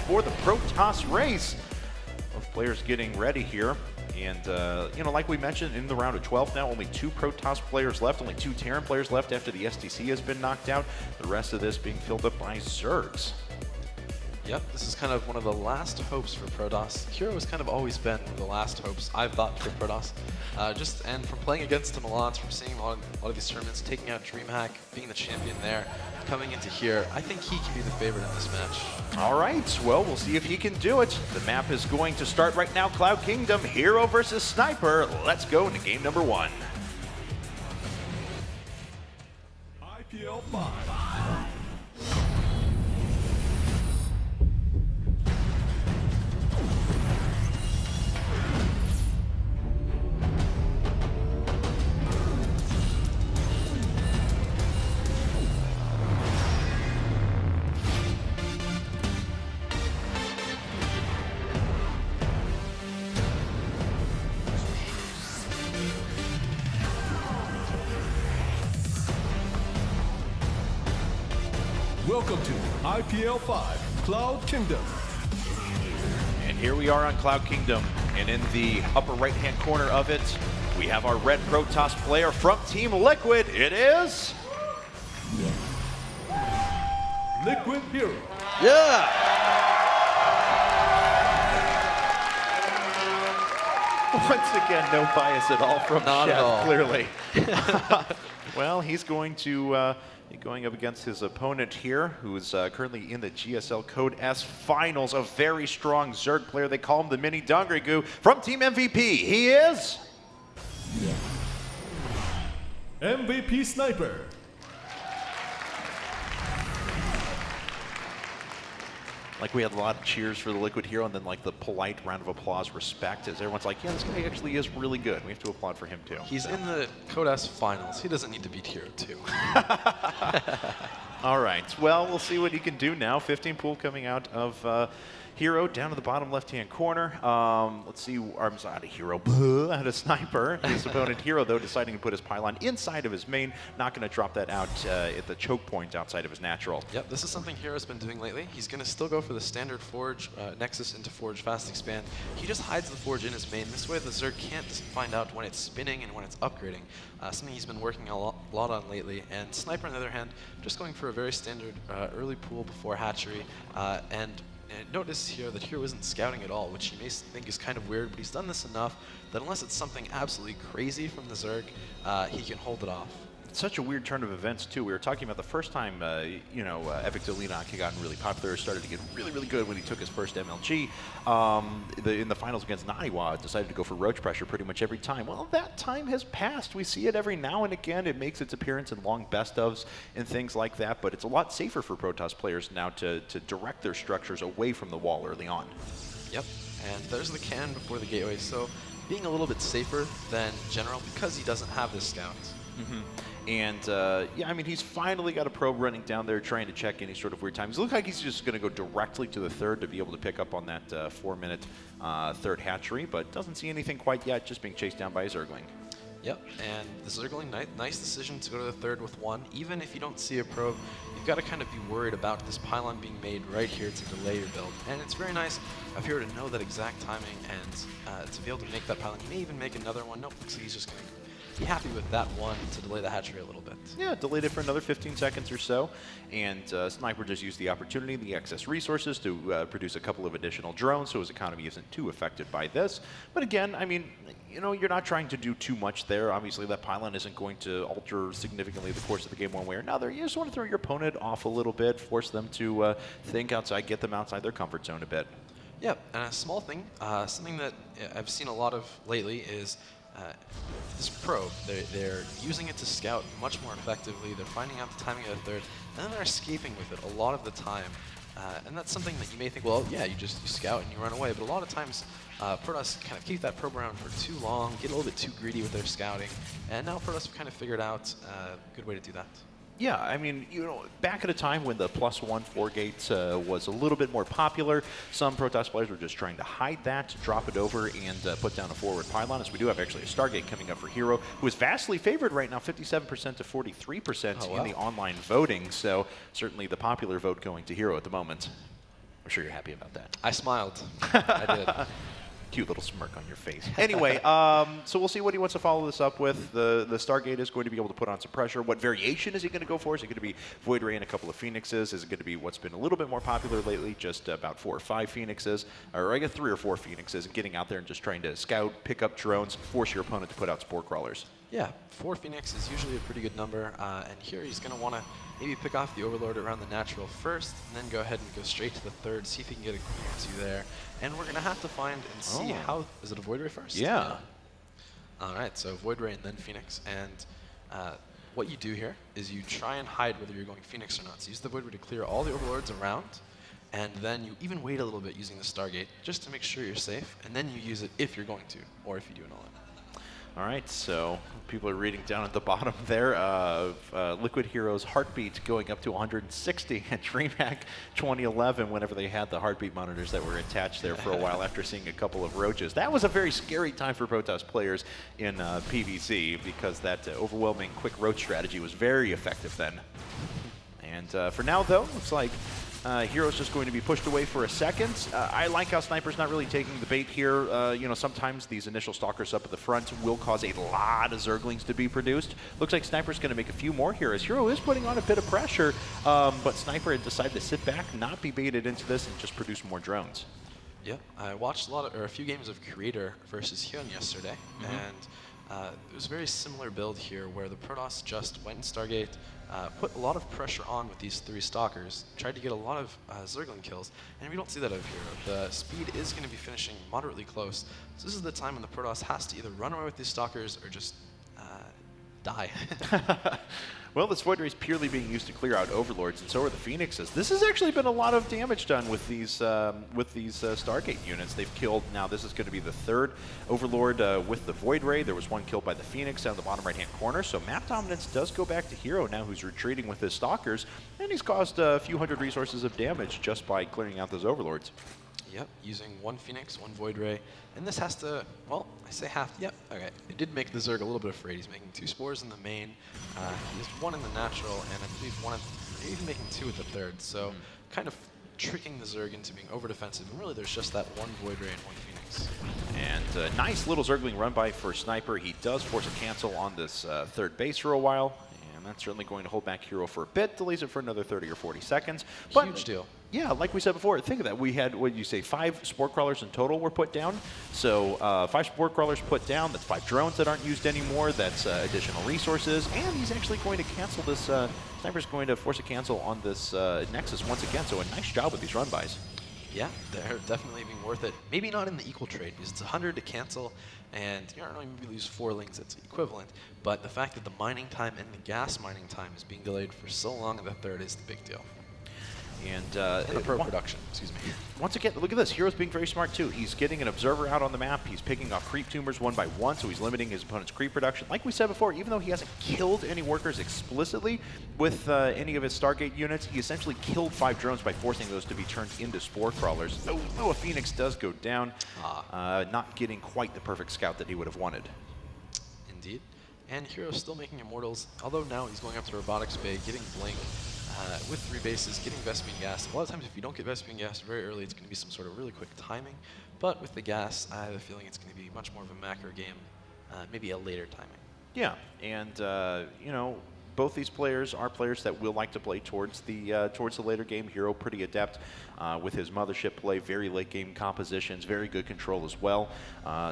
for the Protoss race. Both players getting ready here. And, you know, like we mentioned, in the round of 12 now, only 2 Protoss players left, only 2 Terran players left after the STC has been knocked out. The rest of this being filled up by Zergs. Yep, this is kind of one of the last hopes for Protoss. HerO has kind of always been one of the last hopes I've thought for Protoss. And from playing against him a lot, from seeing a lot of these tournaments, taking out DreamHack, being the champion there, coming into here, I think he can be the favorite in this match. All right, well, we'll see if he can do it. The map is going to start right now. Cloud Kingdom, HerO versus Sniper. Let's go into game number 1. IPL 5. Welcome to IPL 5, Cloud Kingdom. And here we are on Cloud Kingdom, and in the upper right-hand corner of it, we have our red Protoss player from Team Liquid. It is... Liquid HerO. Yeah! Once again, no bias at all from Not Chef, at all. clearly. Well, he's going to be going up against his opponent here, who is currently in the GSL Code S Finals, a very strong Zerg player. They call him the Mini Dongrigu from Team MVP. He is... MVP Sniper. Like, we had a lot of cheers for the Liquid HerO, and then like the polite round of applause, respect, as everyone's like, yeah, this guy actually is really good. We have to applaud for him too. He's in the Code S Finals. He doesn't need to beat HerO too. All right, well, we'll see what he can do now. 15 pool coming out of HerO down to the bottom left-hand corner. Let's see, arms out of HerO, out of Sniper. His opponent HerO, though, deciding to put his pylon inside of his main, not going to drop that out at the choke point outside of his natural. Yep, this is something HerO's been doing lately. He's going to still go for the standard Forge, Nexus into Forge, Fast Expand. He just hides the Forge in his main. This way the Zerg can't find out when it's spinning and when it's upgrading. Something he's been working a lot on lately. And Sniper, on the other hand, just going for a very standard early pool before hatchery. And notice here that HerO isn't scouting at all, which you may think is kind of weird, but he's done this enough that unless it's something absolutely crazy from the Zerg, he can hold it off. It's such a weird turn of events, too. We were talking about the first time, you know, Epic Dolina had gotten really popular, started to get really, really good when he took his first MLG. In the finals against Naniwa, decided to go for roach pressure pretty much every time. Well, that time has passed. We see it every now and again. It makes its appearance in long best-ofs and things like that, but it's a lot safer for Protoss players now to direct their structures away from the wall early on. Yep, and there's the cannon before the gateway, so being a little bit safer than General because he doesn't have this scout. And, yeah, I mean, he's finally got a probe running down there trying to check any sort of weird times. It looks like he's just going to go directly to the third to be able to pick up on that 4-minute third hatchery, but doesn't see anything quite yet, just being chased down by a Zergling. Yep, and the Zergling, nice decision to go to the third with 1. Even if you don't see a probe, you've got to kind of be worried about this pylon being made right here to delay your build. And it's very nice of HerO to know that exact timing and to be able to make that pylon. He may even make another one. Nope, looks like he's just going to be happy with that one to delay the hatchery a little bit. Yeah, delayed it for another 15 seconds or so, and Sniper just used the opportunity, the excess resources, to produce a couple of additional drones, so his economy isn't too affected by this. But again, I mean, you know, you're not trying to do too much there. Obviously, that pylon isn't going to alter significantly the course of the game one way or another. You just want to throw your opponent off a little bit, force them to think outside, get them outside their comfort zone a bit. Yep, and a small thing, something that I've seen a lot of lately is this probe. They're using it to scout much more effectively. They're finding out the timing of the third, and then they're escaping with it a lot of the time. And that's something that you may think, well, yeah, you scout and you run away. But a lot of times, Protoss kind of keep that probe around for too long, get a little bit too greedy with their scouting. And now Protoss have kind of figured out a good way to do that. Yeah, I mean, you know, back at a time when the +1 4-gate was a little bit more popular, some Protoss players were just trying to hide that, drop it over, and put down a forward pylon. As we do have actually a Stargate coming up for HerO, who is vastly favored right now, 57% to 43% in the online voting. So certainly the popular vote going to HerO at the moment. I'm sure you're happy about that. I smiled. I did. Cute little smirk on your face. Anyway, so we'll see what he wants to follow this up with. The Stargate is going to be able to put on some pressure. What variation is he going to go for? Is it going to be Void Ray and a couple of Phoenixes? Is it going to be what's been a little bit more popular lately, just about 4 or 5 Phoenixes? Or I guess 3 or 4 Phoenixes, and getting out there and just trying to scout, pick up drones, force your opponent to put out Spore Crawlers. Yeah, 4 Phoenix is usually a pretty good number, and here he's going to want to maybe pick off the Overlord around the natural first, and then go ahead and go straight to the third, see if he can get a Queen or 2 there. And we're going to have to find and see how... Is it a Void Ray first? Yeah. All right, so Void Ray and then Phoenix. And what you do here is you try and hide whether you're going Phoenix or not. So use the Void Ray to clear all the Overlords around, and then you even wait a little bit using the Stargate just to make sure you're safe, and then you use it if you're going to, or if you do an all-in. All right, so people are reading down at the bottom there of Liquid HerO's heartbeat going up to 160 at DreamHack 2011 whenever they had the heartbeat monitors that were attached there for a while after seeing a couple of roaches. That was a very scary time for Protoss players in PvZ because that overwhelming quick roach strategy was very effective then. And for now, though, looks like HerO's just going to be pushed away for a second. I like how Sniper's not really taking the bait here. You know, sometimes these initial stalkers up at the front will cause a lot of Zerglings to be produced. Looks like Sniper's going to make a few more here as HerO is putting on a bit of pressure, but Sniper had decided to sit back, not be baited into this, and just produce more drones. Yeah, I watched a few games of Creator versus Hyun yesterday, and it was a very similar build here where the Protoss just went in Stargate, put a lot of pressure on with these 3 stalkers, tried to get a lot of Zergling kills, and we don't see that out of HerO. The speed is going to be finishing moderately close, so this is the time when the Protoss has to either run away with these stalkers or just die. Well, this Void Ray is purely being used to clear out Overlords, and so are the Phoenixes. This has actually been a lot of damage done with these Stargate units. They've killed, now this is going to be the 3rd Overlord with the Void Ray. There was 1 killed by the Phoenix down in the bottom right-hand corner, so map dominance does go back to HerO now, who's retreating with his Stalkers, and he's caused a few hundred resources of damage just by clearing out those Overlords. Yep, using 1 Phoenix, 1 Void Ray, and this has to, well, I say half, yep, okay. It did make the Zerg a little bit afraid. He's making 2 Spores in the main, he has 1 in the natural, and I believe even making 2 at the 3rd, so kind of tricking the Zerg into being over-defensive, and really there's just that 1 Void Ray and 1 Phoenix. And nice little Zergling run by for Sniper. He does force a cancel on this 3rd base for a while, and that's certainly going to hold back HerO for a bit, delays it for another 30 or 40 seconds. But huge deal. Yeah, like we said before, think of that. We had, what did you say, 5 Spore Crawlers in total were put down. So 5 Spore Crawlers put down, that's 5 drones that aren't used anymore, that's additional resources, and he's actually going to cancel this, Sniper's going to force a cancel on this Nexus once again, so a nice job with these run-bys. Yeah, they're definitely being worth it. Maybe not in the equal trade, because it's 100 to cancel, and you don't maybe lose 4 links, it's equivalent. But the fact that the mining time and the gas mining time is being delayed for so long in the 3rd is the big deal. And the pro production, excuse me. Once again, look at this. HerO's being very smart too. He's getting an observer out on the map. He's picking off creep tumors 1 by 1, so he's limiting his opponent's creep production. Like we said before, even though he hasn't killed any workers explicitly with any of his Stargate units, he essentially killed 5 drones by forcing those to be turned into Spore Crawlers. Though a Phoenix does go down, not getting quite the perfect scout that he would have wanted. Indeed. And HerO's still making Immortals, although now he's going up to Robotics Bay, getting Blink. With 3 bases, getting Vespene Gas. A lot of times if you don't get Vespene Gas very early, it's going to be some sort of really quick timing. But with the gas, I have a feeling it's going to be much more of a macro game, maybe a later timing. Yeah, and you know, both these players are players that will like to play towards the later game. HerO pretty adept with his mothership play, very late game compositions, very good control as well.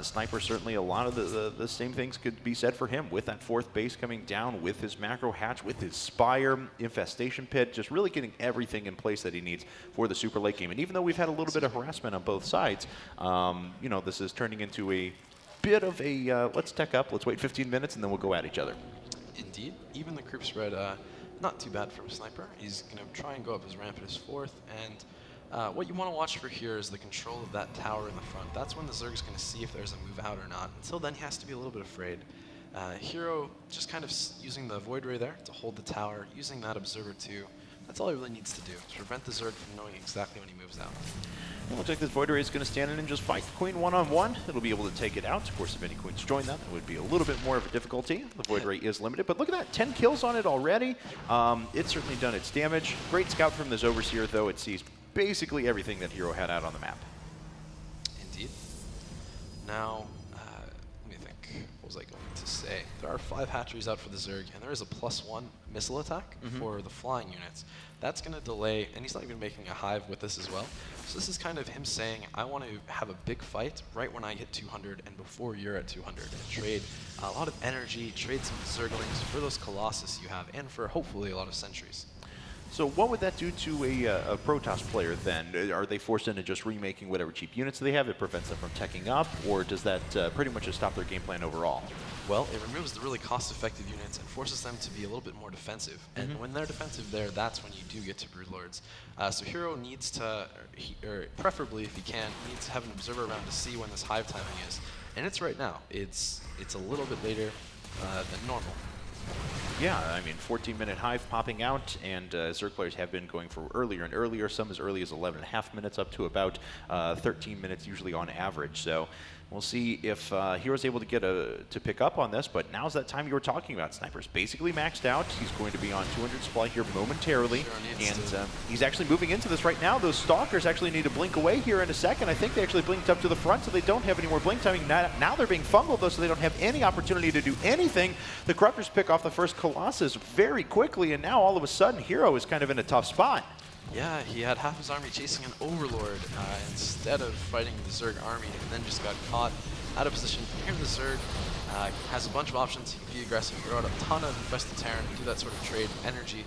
Sniper, certainly a lot of the same things could be said for him with that 4th base coming down, with his macro hatch, with his Spire, Infestation Pit, just really getting everything in place that he needs for the super late game. And even though we've had a little bit of harassment on both sides, you know, this is turning into a bit of a let's tech up, let's wait 15 minutes, and then we'll go at each other. Indeed. Even the creep spread, not too bad from Sniper. He's going to try and go up his ramp at his 4th, and what you want to watch for here is the control of that tower in the front. That's when the Zerg's going to see if there's a move out or not. Until then, he has to be a little bit afraid. HerO just kind of using the Void Ray there to hold the tower, using that Observer too. That's all he really needs to do, to prevent the Zerg from knowing exactly when he moves out. It looks like this Void Ray is going to stand in and just fight the Queen one-on-one. It'll be able to take it out. Of course, if any Queens join that, it would be a little bit more of a difficulty. The Void Ray is limited, but look at that, 10 kills on it already. It's certainly done its damage. Great scout from this Overseer, though. It sees basically everything that HerO had out on the map. Indeed. Now, let me think. What was I going to say? There are 5 hatcheries out for the Zerg, and there is a +1 missile attack for the flying units. That's going to delay, and he's not even making a hive with this as well. So this is kind of him saying, I want to have a big fight right when I hit 200 and before you're at 200, and trade a lot of energy, trade some Zerglings for those Colossus you have, and for hopefully a lot of sentries. So what would that do to a Protoss player then? Are they forced into just remaking whatever cheap units they have? It prevents them from teching up, or does that pretty much just stop their game plan overall? Well, it removes the really cost-effective units and forces them to be a little bit more defensive. And when they're defensive there, that's when you do get to Broodlords. So HerO needs to, or preferably if he can, needs to have an observer around to see when this hive timing is. And it's right now. It's a little bit later than normal. Yeah, I mean, 14-minute hive popping out, and Zerg players have been going for earlier and earlier, some as early as 11.5 minutes up to about 13 minutes usually on average. So we'll see if HerO's able to get to pick up on this, but now's that time you were talking about. Sniper's basically maxed out. He's going to be on 200 supply here momentarily, and he's actually moving into this right now. Those Stalkers actually need to blink away here in a second. I think they actually blinked up to the front, so they don't have any more blink timing. Now they're being fungled, though, so they don't have any opportunity to do anything. The Corruptors pick off the first Colossus very quickly, and now all of a sudden HerO is kind of in a tough spot. Yeah, he had half his army chasing an Overlord instead of fighting the Zerg army, and then just got caught out of position. Here the Zerg has a bunch of options. He can be aggressive, throw out a ton of Infested Terran, do that sort of trade energy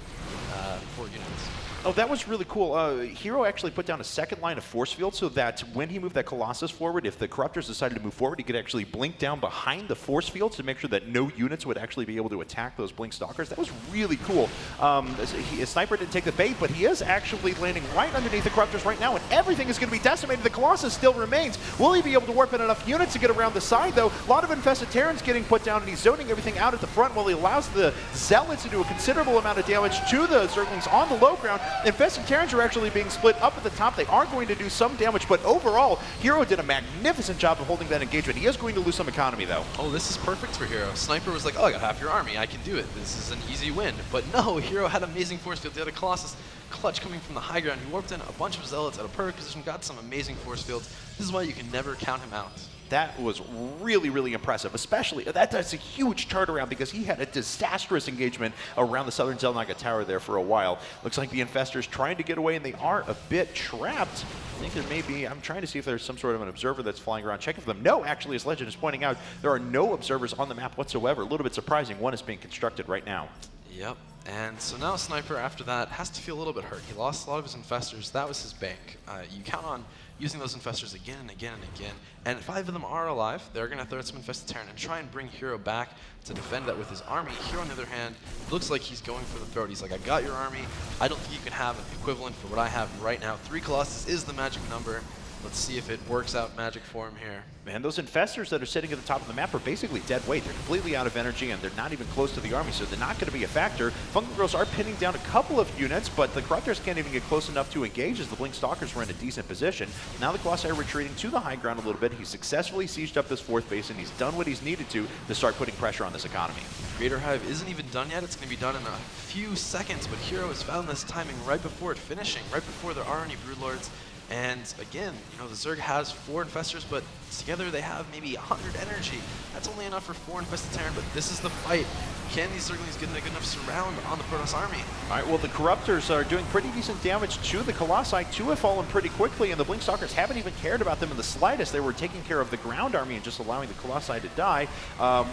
for units. Oh, that was really cool. HerO actually put down a second line of force field so that when he moved that Colossus forward, if the Corruptors decided to move forward, he could actually blink down behind the force fields to make sure that no units would actually be able to attack those Blink Stalkers. That was really cool. Sniper didn't take the bait, but he is actually landing right underneath the Corruptors right now, and everything is going to be decimated. The Colossus still remains. Will he be able to warp in enough units to get around the side, though? A lot of Infested Terrans getting put down, and he's zoning everything out at the front while he allows the Zealots to do a considerable amount of damage to the Zerglings on the low ground. Infested Terrans are actually being split up at the top. They are going to do some damage, but overall, HerO did a magnificent job of holding that engagement. He is going to lose some economy, though. Oh, this is perfect for HerO. Sniper was like, oh, I got half your army. I can do it. This is an easy win. But no, HerO had amazing force field. He had a Colossus clutch coming from the high ground. He warped in a bunch of Zealots at a perfect position, got some amazing force fields. This is why you can never count him out. That was really, really impressive, especially, that's a huge turnaround because he had a disastrous engagement around the southern Xel'Naga Tower there for a while. Looks like the Infestors trying to get away, and they are a bit trapped. I think there may be, I'm trying to see if there's some sort of an observer that's flying around checking for them. No, actually, as Legend is pointing out, there are no observers on the map whatsoever. A little bit surprising. One is being constructed right now. Yep. And so now Sniper, after that, has to feel a little bit hurt. He lost a lot of his Infestors. That was his bank. You count on using those Infestors again and again and again. And 5 of them are alive. They're going to throw some Infested Terran and try and bring HerO back to defend that with his army. HerO, on the other hand, looks like he's going for the throat. He's like, I got your army. I don't think you can have an equivalent for what I have right now. 3 Colossus is the magic number. Let's see if it works out magic for him here. Man, those Infestors that are sitting at the top of the map are basically dead weight. They're completely out of energy, and they're not even close to the army, so they're not going to be a factor. Fungal Girls are pinning down a couple of units, but the Corruptors can't even get close enough to engage as the Blink Stalkers were in a decent position. Now the Colossi are retreating to the high ground a little bit. He's successfully sieged up this 4th base, and he's done what he's needed to start putting pressure on this economy. Creator Hive isn't even done yet. It's going to be done in a few seconds, but HerO has found this timing right before it finishing, right before there are any Broodlords. And again, you know, the Zerg has 4 Infestors, but together they have maybe 100 energy. That's only enough for 4 Infested Terran, but this is the fight. Can these Zerglings get a good enough surround on the Protoss army? All right, well, the Corruptors are doing pretty decent damage to the Colossi. 2 have fallen pretty quickly, and the Blink Stalkers haven't even cared about them in the slightest. They were taking care of the ground army and just allowing the Colossi to die,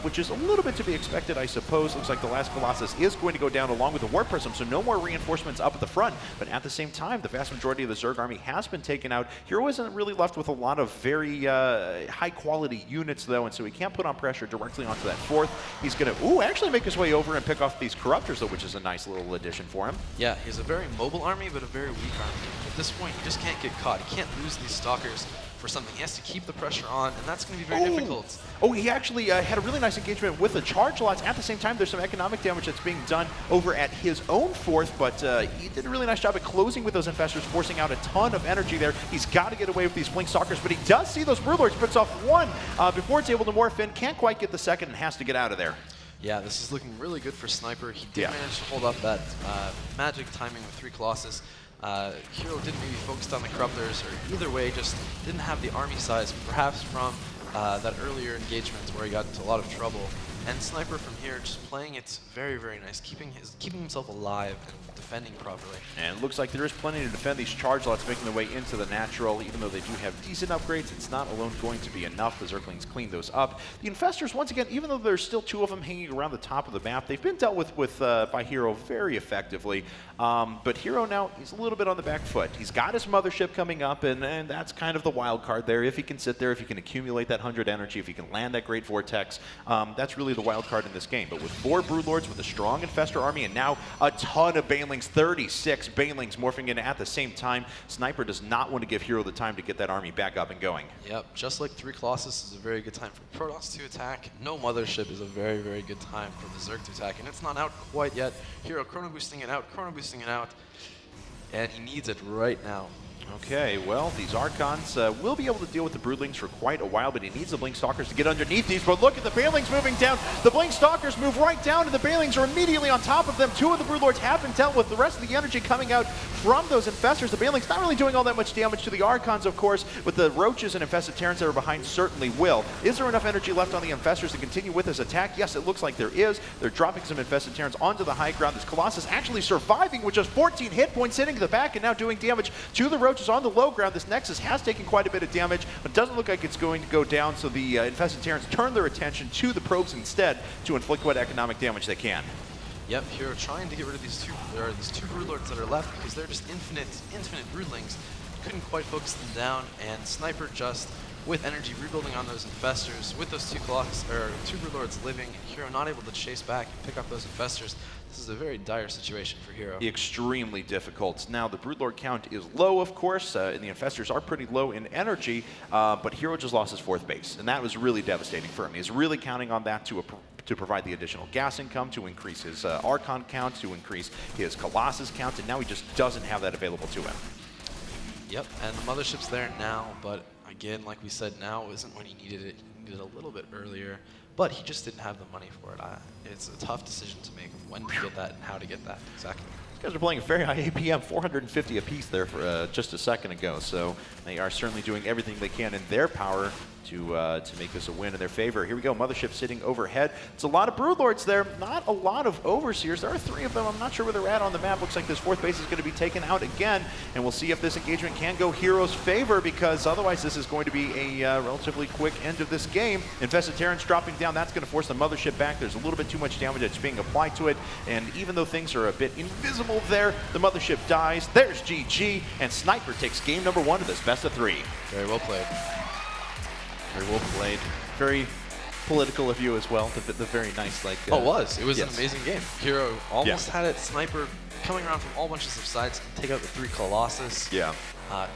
which is a little bit to be expected, I suppose. Looks like the last Colossus is going to go down along with the Warp Prism, so no more reinforcements up at the front. But at the same time, the vast majority of the Zerg army has been taken out. HerO isn't really left with a lot of very high-quality units, though, and so he can't put on pressure directly onto that 4th. He's going to, actually make his way over and pick off these Corruptors, though, which is a nice little addition for him. Yeah, he's a very mobile army, but a very weak army. At this point, he just can't get caught. He can't lose these Stalkers for something. He has to keep the pressure on, and that's going to be very difficult. Oh, he actually had a really nice engagement with the charge lots. At the same time, there's some economic damage that's being done over at his own 4th, but he did a really nice job at closing with those Infestors, forcing out a ton of energy there. He's got to get away with these Blink Stalkers, but he does see those Broodlords, puts off 1 before it's able to morph in, can't quite get the 2nd, and has to get out of there. Yeah, this is looking really good for Sniper. He did manage to hold up that magic timing with 3 Colossus. HerO didn't maybe focus on the corruptors, or either way, just didn't have the army size, perhaps from that earlier engagement where he got into a lot of trouble. And Sniper from here just playing it very, very nice, keeping himself alive and defending properly. And it looks like there is plenty to defend. These charge lots making their way into the natural. Even though they do have decent upgrades, it's not alone going to be enough. The Zerglings clean those up. The Infestors, once again, even though there's still 2 of them hanging around the top of the map, they've been dealt with by HerO very effectively. But HerO now, he's a little bit on the back foot. He's got his mothership coming up, and that's kind of the wild card there. If he can sit there, if he can accumulate that 100 energy, if he can land that great Vortex, that's really the wild card in this game. But with 4 Broodlords, with a strong Infestor army, and now a ton of Banelings, 36 Banelings morphing in at the same time, Sniper does not want to give HerO the time to get that army back up and going. Yep, just like 3 Colossus is a very good time for Protoss to attack, no Mothership is a very, very good time for the Zerg to attack, and it's not out quite yet. HerO chrono boosting it out, and he needs it right now. Okay, well, these Archons will be able to deal with the Broodlings for quite a while, but he needs the Blink Stalkers to get underneath these. But look at the Banelings moving down. The Blink Stalkers move right down, and the Banelings are immediately on top of them. 2 of the Broodlords have been dealt with. The rest of the energy coming out from those Infestors. The Banelings not really doing all that much damage to the Archons, of course, but the Roaches and Infested Terrans that are behind certainly will. Is there enough energy left on the Infestors to continue with this attack? Yes, it looks like there is. They're dropping some Infested Terrans onto the high ground. This Colossus actually surviving with just 14 hit points, sitting in the back and now doing damage to the Roaches on the low ground. This Nexus has taken quite a bit of damage, but doesn't look like it's going to go down, so the Infested Terrans turn their attention to the probes instead to inflict what economic damage they can. Yep, HerO trying to get rid of these two Broodlords that are left because they're just infinite Broodlings. Couldn't quite focus them down, and Sniper just with energy rebuilding on those Infestors, with those 2 Broodlords living, HerO not able to chase back and pick up those Infestors. This is a very dire situation for HerO. Extremely difficult. Now, the Broodlord count is low, of course, and the Infestors are pretty low in energy, but HerO just lost his 4th base, and that was really devastating for him. He's really counting on that to provide the additional gas income, to increase his Archon count, to increase his Colossus count, and now he just doesn't have that available to him. Yep, and the Mothership's there now, but again, like we said, now isn't when he needed it. He needed it a little bit earlier, but he just didn't have the money for it. It's a tough decision to make of when to get that and how to get that exactly. These guys are playing a very high APM, 450 apiece there for just a second ago, so they are certainly doing everything they can in their power to make this a win in their favor. Here we go, Mothership sitting overhead. It's a lot of Broodlords there, not a lot of Overseers. There are 3 of them. I'm not sure where they're at on the map. Looks like this 4th base is going to be taken out again, and we'll see if this engagement can go HerO's favor, because otherwise this is going to be a relatively quick end of this game. Infested Terrans dropping down, that's going to force the Mothership back. There's a little bit too much damage that's being applied to it, and even though things are a bit invisible there, the Mothership dies. There's GG, and Sniper takes game number 1 of this best of 3. Very well played. Very well played. Very political of you as well. The very nice, like. It was yes. an amazing game. HerO almost had it. Sniper coming around from all bunches of sides to take out the 3 Colossus. Yeah.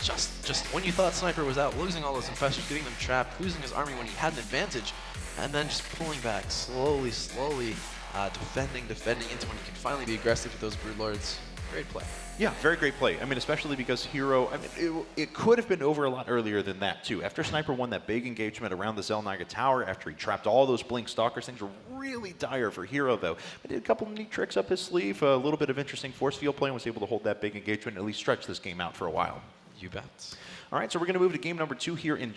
Just when you thought Sniper was out, losing all those Infestors, getting them trapped, losing his army when he had an advantage, and then just pulling back slowly, defending into when he can finally be aggressive with those Broodlords. Great play. Yeah, very great play. I mean, especially because HerO, I mean, it could have been over a lot earlier than that, too. After Sniper won that big engagement around the Zelnaga Tower, after he trapped all those Blink Stalkers, things were really dire for HerO, though. But did a couple of neat tricks up his sleeve, a little bit of interesting force field play, and was able to hold that big engagement and at least stretch this game out for a while. You bet. All right, so we're going to move to game number 2 here in